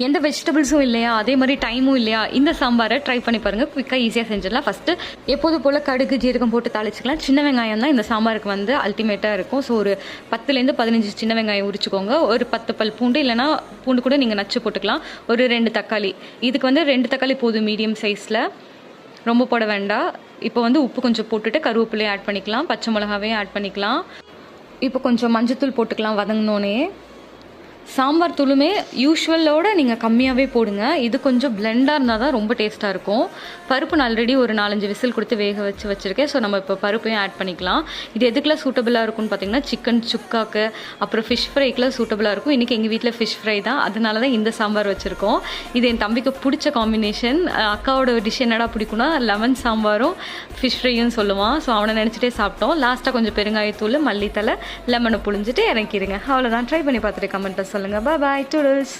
எந்த வெஜிடபிள்ஸும் இல்லையா, அதே மாதிரி டைமும் இல்லையா, இந்த சாம்பாரை ட்ரை பண்ணி பாருங்கள். குயிக்காக ஈஸியாக செஞ்சிடலாம். ஃபஸ்ட்டு எப்போது போல் கடுகு ஜீரகம் போட்டு தாளிச்சிக்கலாம். சின்ன வெங்காயம் தான் இந்த சாம்பாருக்கு வந்து அல்டிமேட்டாக இருக்கும். ஸோ ஒரு 10லேருந்து 15 சின்ன வெங்காயம் உரிச்சுக்கோங்க. ஒரு 10 பல் பூண்டு, இல்லைனா பூண்டு கூட நீங்கள் நச்சு போட்டுக்கலாம். ஒரு 2 தக்காளி, இதுக்கு வந்து 2 தக்காளி போதும் மீடியம் சைஸில், ரொம்ப போட வேண்டாம். இப்போ வந்து உப்பு கொஞ்சம் போட்டுட்டு கருவேப்பிலையும் ஆட் பண்ணிக்கலாம், பச்சை மிளகாவையும் ஆட் பண்ணிக்கலாம். இப்போ கொஞ்சம் மஞ்சத்தூள் போட்டுக்கலாம் வதங்கினோன்னே. சாம்பார் தூளுமே யூஷுவலோட நீங்கள் கம்மியாகவே போடுங்க. இது கொஞ்சம் பிளெண்டாக இருந்தால் தான் ரொம்ப டேஸ்ட்டாக இருக்கும். பருப்பு நான் ஆல்ரெடி ஒரு 4-5 விசில் கொடுத்து வேக வச்சுருக்கேன். ஸோ நம்ம இப்போ பருப்பையும் ஆட் பண்ணிக்கலாம். இது எதுக்கெல்லாம் சூட்டபுளாக இருக்கும்னு பார்த்தீங்கன்னா, சிக்கன் சுக்காக்கு அப்புறம் ஃபிஷ் ஃப்ரைக்கெலாம் சூட்டபுளாக இருக்கும். இன்றைக்கி எங்கள் வீட்டில் ஃபிஷ் ஃப்ரை தான், அதனால தான் இந்த சாம்பார் வச்சுருக்கோம். இது என் தம்பிக்கு பிடிச்ச காம்பினேஷன். அக்காவோட டிஷ் என்னடா பிடிக்கும்னா லெமன் சாம்பாரும் ஃபிஷ் ஃப்ரையும் சொல்லுவான். ஸோ அவனை நினச்சிட்டே சாப்பிட்டோம். லாஸ்ட்டாக கொஞ்சம் பெருங்காயத்தூள், மல்லித்தலை, லெமனை புழிஞ்சிட்டு இறக்கிடுங்க. அவ்வளோதான். ட்ரை பண்ணி பார்த்துட்டு கமெண்ட்டில் சொல்லுங்கள். பாய் பாய் டூடல்ஸ்.